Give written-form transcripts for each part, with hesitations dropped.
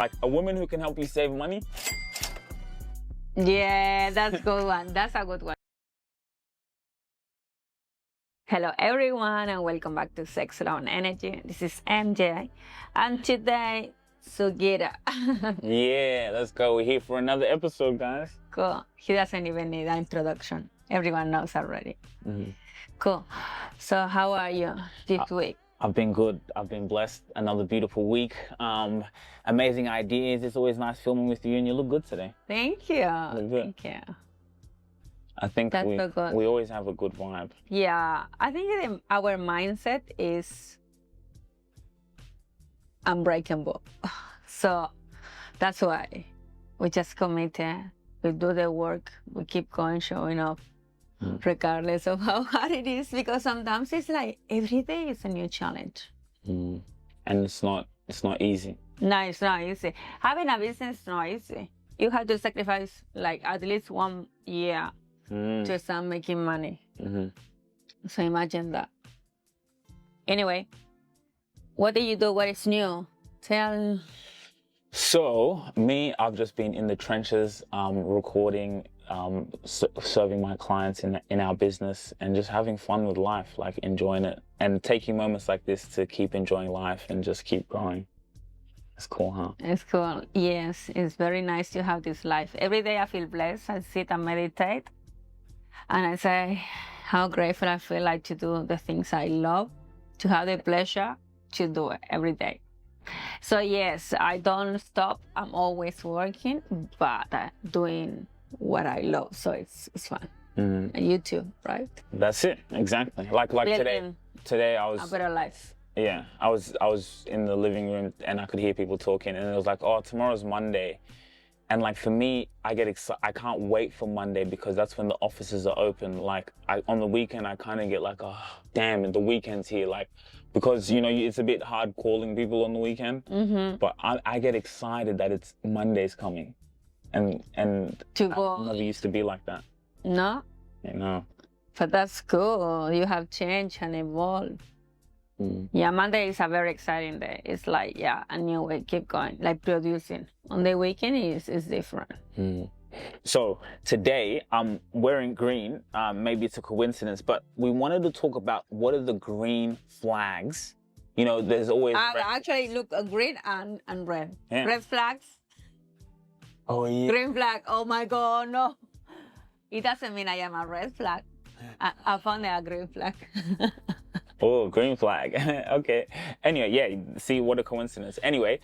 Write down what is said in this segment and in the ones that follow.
Like a woman who can help you save money. Yeah, that's a good one. That's a good one. Hello, everyone, and welcome back to Sex, Love, and Energy. This is MJ, and today, Sugira. Yeah, let's go. We're here for another episode, guys. Cool. He doesn't even need an introduction. Everyone knows already. Cool. So, how are you this week? I've been good. I've been blessed. Another beautiful week. Amazing ideas. It's always nice filming with you, and you look good today. Thank you. Look good. Thank you. I think That's so good. we always have a good vibe. Yeah, I think our mindset is unbreakable. So that's why we just committed. We do the work. We keep going, showing up, regardless of how hard it is. Because sometimes it's like every day is a new challenge. And it's not easy. No, it's not easy. Having a business is not easy. You have to sacrifice like at least 1 year to start making money. So imagine that. Anyway, what do you do? What is new? Tell. So me, I've just been in the trenches, recording, serving my clients in our business, and just having fun with life, like enjoying it, and taking moments like this to keep enjoying life and just keep growing. It's cool, huh? It's cool. Yes, it's very nice to have this life. Every day I feel blessed. I sit and meditate, and I say how grateful I feel like to do the things I love, to have the pleasure to do it every day. So yes, I don't stop. I'm always working, but doing what I love. So it's fun. And you too, right? That's it, exactly. Like today I was a better life. Yeah, I was in the living room and I could hear people talking, and it was like, oh, tomorrow's Monday. And like for me, I get excited. I can't wait for Monday because that's when the offices are open. Like on the weekend, I kind of get like, oh, damn, the weekend's here. Like, because, you know, it's a bit hard calling people on the weekend. But I get excited that it's Monday's coming. And to go. I never used to be like that. No? You know. But that's cool. You have changed and evolved. Yeah, Monday is a very exciting day. It's like, yeah, a new way, keep going, like producing. On the weekend is different. So today I'm wearing green. Maybe it's a coincidence, but we wanted to talk about what are the green flags. You know, there's always actually look green and red. Yeah. Red flags. Oh yeah. Green flag. Oh my God, no. It doesn't mean I am a red flag. I found a green flag. Oh, green flag. Okay. Anyway, yeah, see, what a coincidence. Anyway,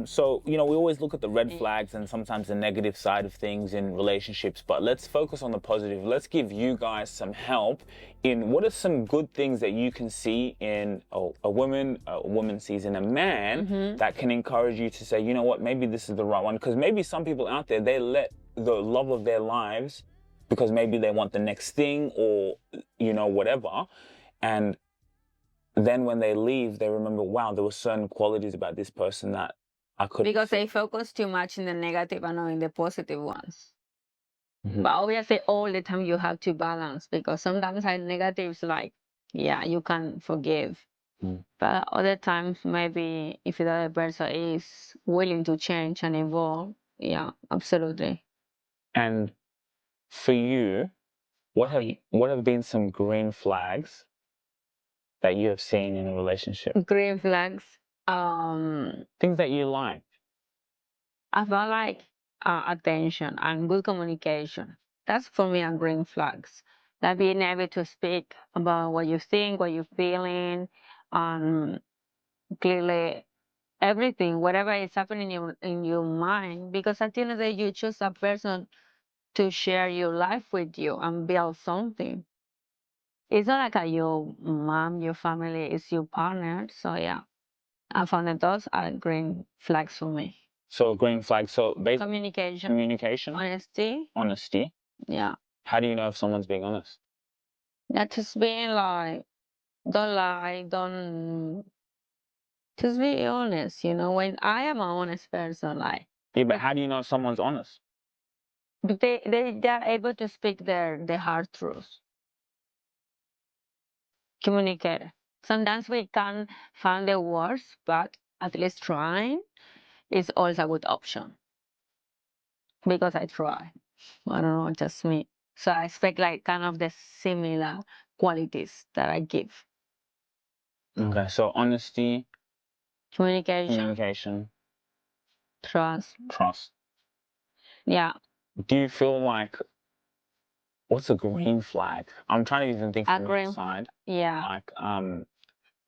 so, you know, we always look at the red flags and sometimes the negative side of things in relationships, but let's focus on the positive. Let's give you guys some help in what are some good things that you can see in a woman sees in a man that can encourage you to say, you know what, maybe this is the right one. Because maybe some people out there, they let the love of their lives because maybe they want the next thing or, you know, whatever. And then when they leave, they remember, wow, there were certain qualities about this person that I could... Because they focus too much in the negative and not in the positive ones. But obviously, all the time you have to balance because sometimes negatives like, yeah, you can forgive. But other times, maybe if the other person is willing to change and evolve, yeah, absolutely. And for you, what have been some green flags that you have seen in a relationship? Green flags. Things that you like. I feel like attention and good communication. That's for me a green flags. Like being able to speak about what you think, what you're feeling, clearly everything, whatever is happening in your mind. Because at the end of the day, you choose a person to share your life with you and build something. It's not like your mom, your family, it's your partner. So yeah, I found that those are green flags for me. So green flag. So Communication, honesty. Yeah. How do you know if someone's being honest? Not just being like, don't lie, don't. Just be honest. You know, when I am an honest person, like. Yeah, but how do you know if someone's honest? They're able to speak their hard truths. Communicate. Sometimes we can't find the words, but at least trying. is also a good option because I try. I don't know, just me. So I expect like kind of the similar qualities that I give. Okay, so honesty, Communication, trust. trust. Yeah, Do you feel like what's a green flag? I'm trying to even think a from your green. side. Yeah,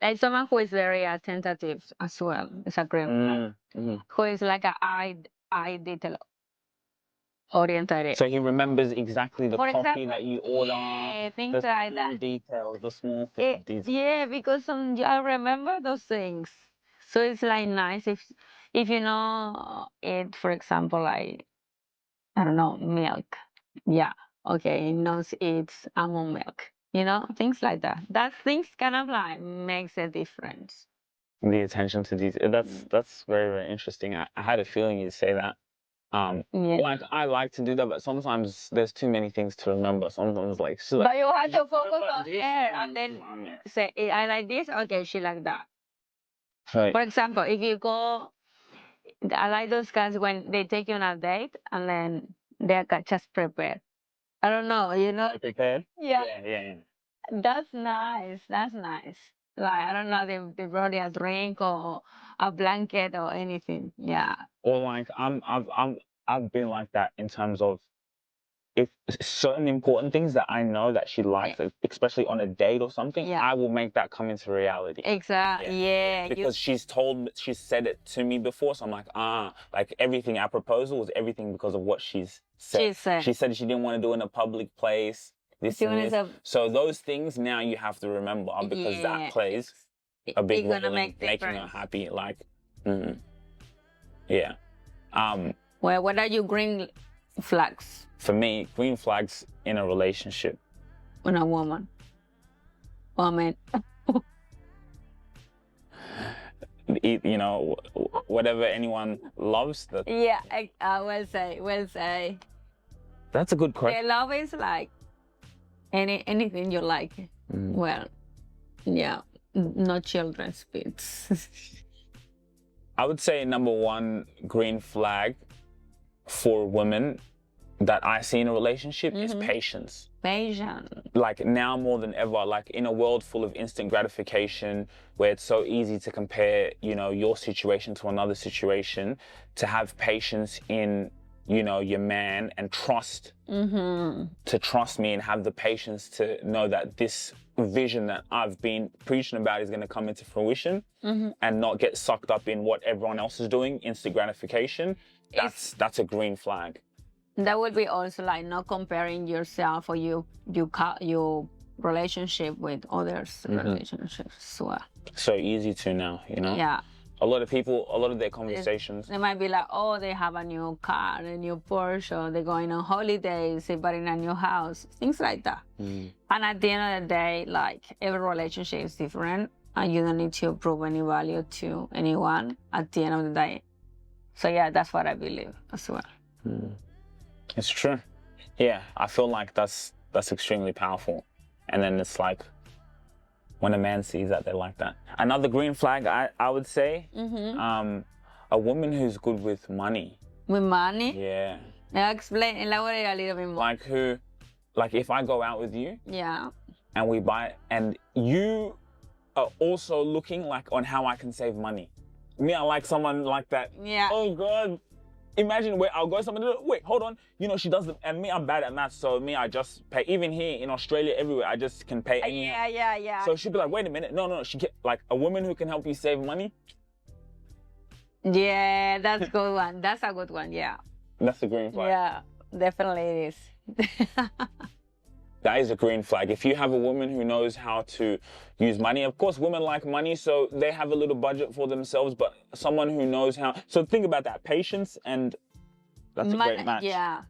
like someone who is very attentive as well is a green flag. Who is like a eye detail oriented. So he remembers exactly the For coffee example, that you order, yeah, the things like small that. details, the small details. Yeah, because I remember those things. So it's like nice if you know it, for example, like I don't know, milk. Yeah, okay, it knows it's almond milk. You know, things like that. That things kind of like makes a difference. The attention to detail. That's very, very interesting. I had a feeling you'd say that. Yeah. Like I like to do that, but sometimes there's too many things to remember. Sometimes like she's But like, you have to focus on this, her and then say, I like this, okay, she like that. right. For example, if you go, I like those guys when they take you on a date and then they're just prepared. I don't know, you know? Prepared? Yeah. Yeah. That's nice. That's nice. Like, I don't know, they brought you a drink or a blanket or anything. Yeah. Or like I've been like that in terms of if certain important things that I know that she likes, especially on a date or something, Yeah. I will make that come into reality. Exactly. Yeah. Because she's said it to me before, so I'm like, like everything at proposal was everything because of what she's said. She said she didn't want to do it in a public place. This and this. So those things now you have to remember because that plays a big role in making her happy. Like, yeah. Well, what are your green flags? For me, green flags in a relationship. On a woman. Woman. You know, whatever anyone loves. Yeah, I will say. That's a good question. The love is like anything you like. Well, yeah, no children's bits. I would say number one green flag for women that I see in a relationship is patience. Patience. Like now more than ever, like in a world full of instant gratification where it's so easy to compare, you know, your situation to another situation, to have patience in, you know, your man and trust, to trust me and have the patience to know that this vision that I've been preaching about is going to come into fruition and not get sucked up in what everyone else is doing, instant gratification. That's a green flag. That would be also like not comparing yourself or your relationship with others' relationships as well. So easy to now, you know? Yeah. A lot of their conversations. They might be like, oh, they have a new car, a new Porsche, or they're going on holidays, they're buying a new house, things like that. And at the end of the day, like every relationship is different and you don't need to prove any value to anyone at the end of the day. So yeah, that's what I believe as well. It's true. Yeah, I feel like that's extremely powerful. And then it's like when a man sees that, they're like that. Another green flag, I would say, a woman who's good with money. With money? Yeah. Now elaborate a little bit more. Like if I go out with you, yeah, and we buy, and you are also looking like on how I can save money. Me, I like someone like that. Yeah. Oh God. Imagine where I'll go somewhere, wait, hold on. You know, she does and me, I'm bad at math, so me, I just pay. Even here in Australia, everywhere, I just can pay anyhow. Yeah. So she'll be like, wait a minute. No, she get like a woman who can help you save money. Yeah, that's a good one. That's a good one, yeah. That's a green flag. Yeah, definitely it is. That is a green flag. If you have a woman who knows how to use money, of course, women like money, so they have a little budget for themselves, but someone who knows how. So think about that. Patience, and that's a great match. Yeah.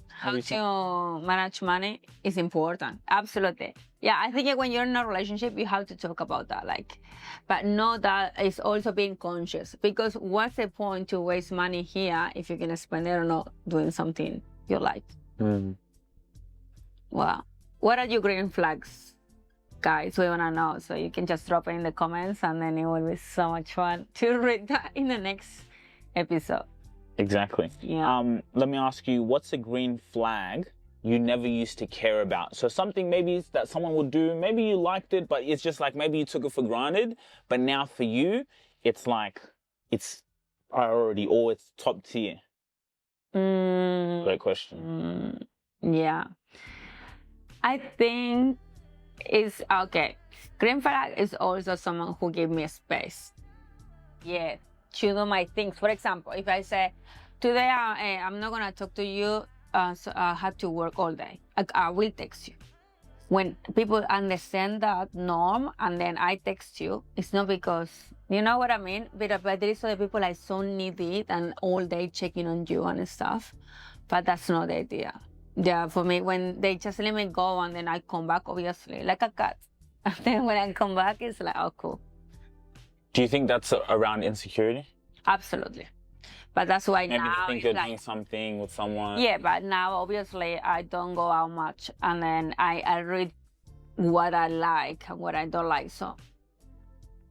How to manage money is important. Absolutely. Yeah, I think when you're in a relationship, you have to talk about that. Like, but know that it's also being conscious, because what's the point to waste money here if you're going to spend it or not doing something you like? Wow. What are your green flags, guys? We want to know. So you can just drop it in the comments, and then it will be so much fun to read that in the next episode. Exactly. Yeah. Let me ask you, what's a green flag you never used to care about? So something maybe that someone would do, maybe you liked it, but it's just like maybe you took it for granted, but now for you, it's like it's priority or it's top tier. Great question. Yeah. I think it's okay. Green flag is also someone who give me space. Yeah, to do my things. For example, if I say, today I'm not gonna talk to you, so I have to work all day. I will text you. When people understand that norm and then I text you, it's not because, you know what I mean? But there is other people like so needy and all day checking on you and stuff. But that's not the idea. Yeah, for me, when they just let me go and then I come back, obviously, like a cat. And then when I come back, it's like, oh, cool. Do you think that's around insecurity? Absolutely. But that's why Maybe now you think you're doing something with someone. Yeah, but now obviously I don't go out much, and then I read what I like and what I don't like. So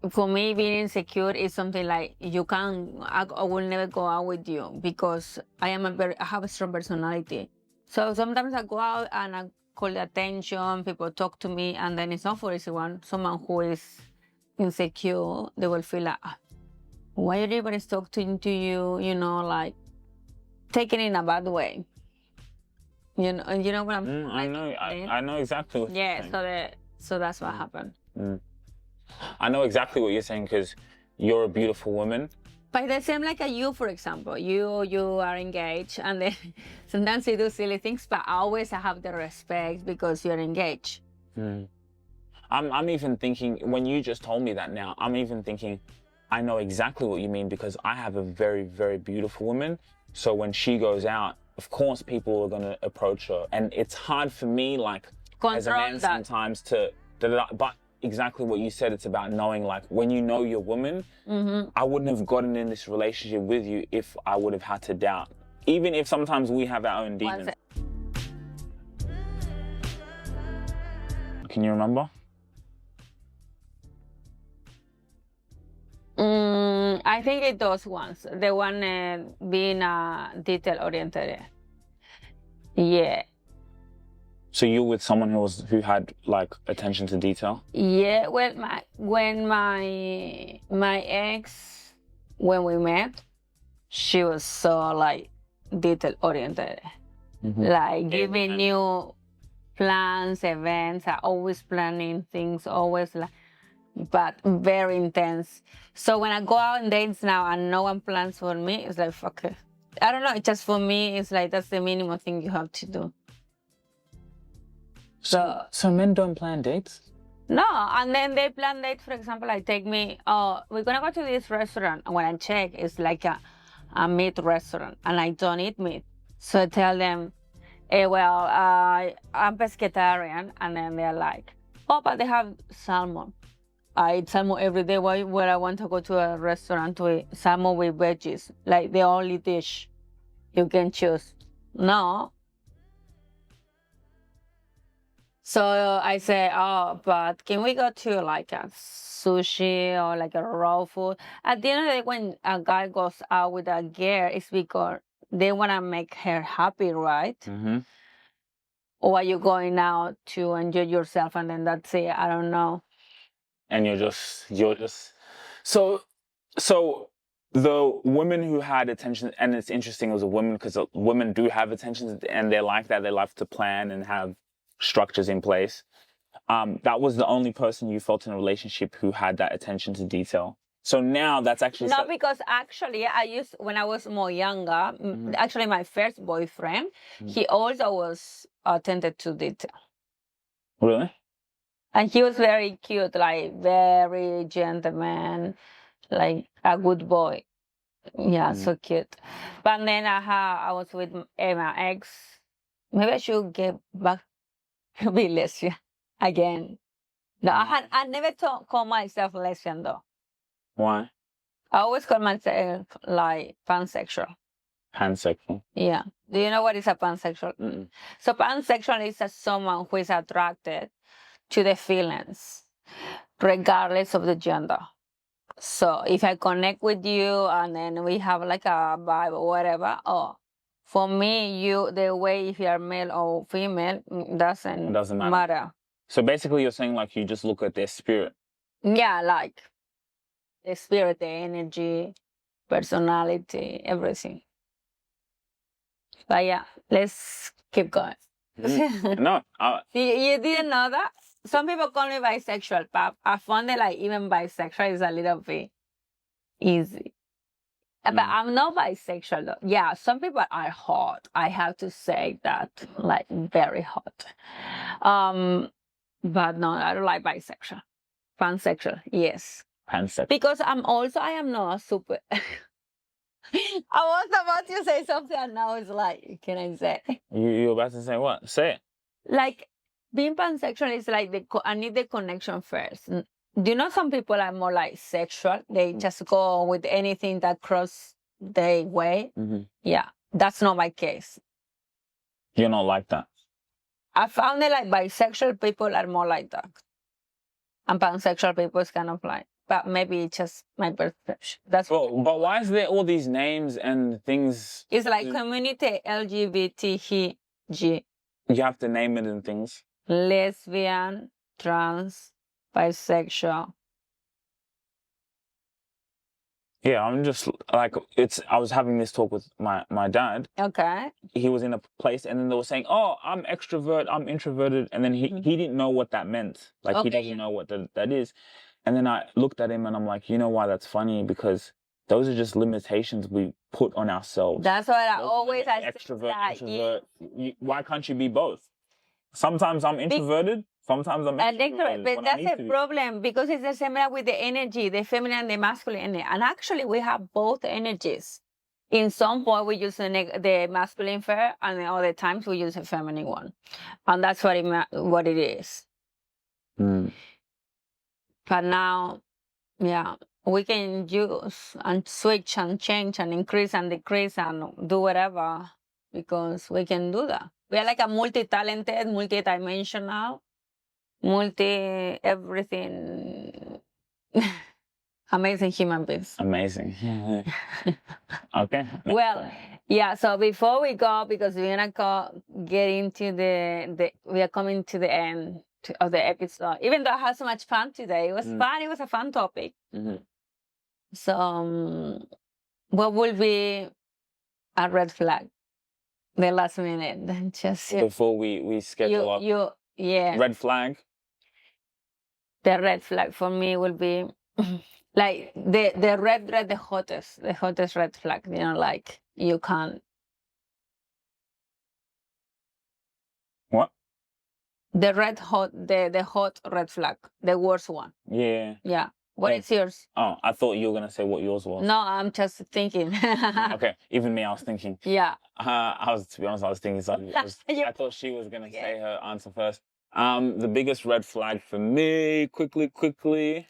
for me, being insecure is something like I will never go out with you because I have a strong personality. So sometimes I go out and I call the attention, people talk to me, and then it's not for someone who is insecure, they will feel like, why everybody's talking to you, like taken in a bad way. You know what I'm I know. I know exactly what you're saying. So that's what happened. I know exactly what you're saying because you're a beautiful woman. But the same like you, for example, you are engaged, and then sometimes you do silly things, but always I have the respect because you're engaged. I'm even thinking, when you just told me that now, I'm even thinking, I know exactly what you mean because I have a very, very beautiful woman. So when she goes out, of course people are going to approach her. And it's hard for me, like, as a man sometimes but exactly what you said, it's about knowing, like, when you know your woman, I wouldn't have gotten in this relationship with you if I would have had to doubt. Even if sometimes we have our own demons. Can you remember? I think it those ones. The one being detail oriented. Yeah. So you were with someone who had like attention to detail? Yeah. Well, when my ex, when we met, she was so like detail oriented, like giving you plans, events, always planning things, always like. But very intense. So when I go out on dates now and no one plans for me, it's like, fuck it. I don't know, it's just for me, it's like, that's the minimum thing you have to do. So men don't plan dates? No, and then they plan dates, for example, like take me, we're gonna go to this restaurant. And when I check, it's like a meat restaurant and I don't eat meat. So I tell them, I'm pescatarian. And then they're like, oh, but they have salmon. I eat salmon every day. Why would I want to go to a restaurant to eat salmon with veggies? Like the only dish you can choose. No. So I say, oh, but can we go to like a sushi or like a raw food? At the end of the day, when a guy goes out with a girl, it's because they want to make her happy, right? Or are you going out to enjoy yourself and then that's it? I don't know. And you're just so the women who had attention, and it's interesting, it was a woman because women do have attention and they're like that. They love to plan and have structures in place. That was the only person you felt in a relationship who had that attention to detail. So now that's actually no, because actually when I was more younger, actually my first boyfriend, he also was attentive to detail. Really? And he was very cute, like very gentleman, like a good boy. Yeah, so cute. But then I was with my ex. Maybe I should get back to be lesbian again. No, I never call myself lesbian though. Why? I always call myself like pansexual. Pansexual? Yeah. Do you know what is a pansexual? So pansexual is someone who is attracted to the feelings, regardless of the gender. So if I connect with you and then we have like a vibe or whatever, for me, the way if you're male or female doesn't matter. So basically you're saying like you just look at their spirit. Yeah, like the spirit, the energy, personality, everything. But yeah, let's keep going. No. You didn't know that? Some people call me bisexual, but I found that like even bisexual is a little bit easy. But I'm not bisexual though. Yeah, some people are hot. I have to say that, like very hot. But no, I don't like bisexual. Pansexual, yes. Pansexual. Because I am not super. I was about to say something and now it's like, can I say? You're about to say what? Say it. Like, being pansexual is like, I need the connection first. Do you know some people are more like sexual? They just go with anything that cross their way. Yeah, that's not my case. You're not like that. I found that like bisexual people are more like that. And pansexual people is kind of like, but maybe it's just my perception. That's but why is there all these names and things? It's like community LGBTG. You have to name it and things. Lesbian, trans, bisexual. Yeah, I'm just like I was having this talk with my dad. Okay. He was in a place and then they were saying, "Oh, I'm extrovert, I'm introverted," and then he didn't know what that meant. Like he doesn't know what that is. And then I looked at him and I'm like, you know why that's funny? Because those are just limitations we put on ourselves. That's what I always say. Extrovert, introvert. Why can't you be both? Sometimes I'm introverted. Sometimes I'm extroverted. But that's a problem because it's similar with the energy, the feminine and the masculine energy. And actually, we have both energies. In some point, we use the masculine fire, and then other times we use the feminine one. And that's what it is. But now, yeah, we can use and switch and change and increase and decrease and do whatever because we can do that. We are like a multi-talented, multi-dimensional, everything. Amazing human beings. Amazing. Okay. Well, yeah, so before we go, because we're going to get into we are coming to the end of the episode. Even though I had so much fun today. It was fun. It was a fun topic. So, what will be a red flag? The last minute. Just before we schedule up. Yeah. Red flag? The red flag for me will be like the hottest red flag. You know, like you can't. What? The hot red flag, the worst one. Yeah. Yeah. What is yours? Oh, I thought you were gonna say what yours was. No, I'm just thinking. Okay, even me, I was thinking. Yeah. To be honest, I was thinking something. I thought she was gonna say her answer first. The biggest red flag for me, quickly.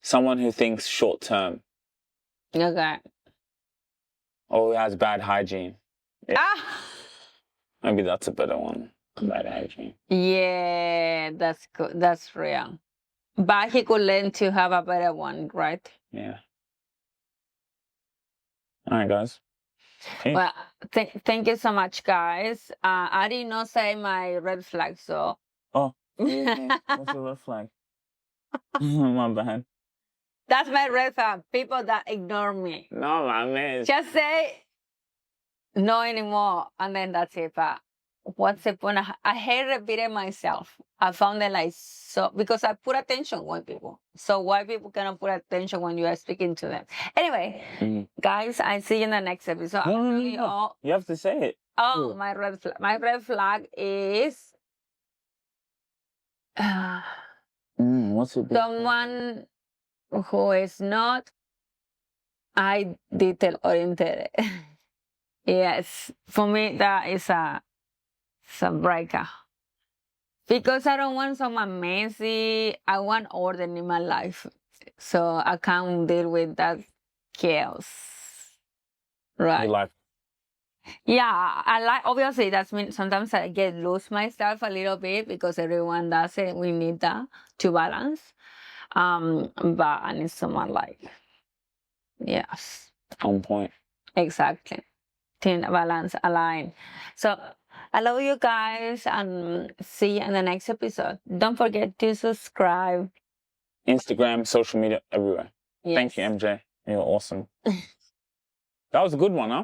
Someone who thinks short term. Okay. Or who has bad hygiene. Yeah. Ah. Maybe that's a better one. Bad hygiene. Yeah, that's good. That's real. But he could learn to have a better one, right? Yeah. All right, guys. Hey. Well, thank you so much, guys. I did not say my red flag, so. Oh. Yeah. What's your red flag? My bad. That's my red flag. People that ignore me. No, my man. Just say no anymore, and then that's it. But what's the point? I hate repeating myself. I found that like so because I put attention on people. So why people cannot put attention when you are speaking to them? Anyway, guys, I see you in the next episode. No. You have to say it. Oh, my red flag. My red flag is what's it? Someone who is not detail oriented. Yes, for me that is a breaker. Because I don't want someone messy. I want order in my life. So I can't deal with that chaos. Right. You like? Yeah, I like, obviously that's mean sometimes I lose myself a little bit because everyone does it. We need that to balance. But I need someone like, yes, On point. exactly. Thin balance, align. So I love you guys, and see you in the next episode. Don't forget to subscribe. Instagram, social media, everywhere. Yes. Thank you, MJ. You're awesome. That was a good one, huh?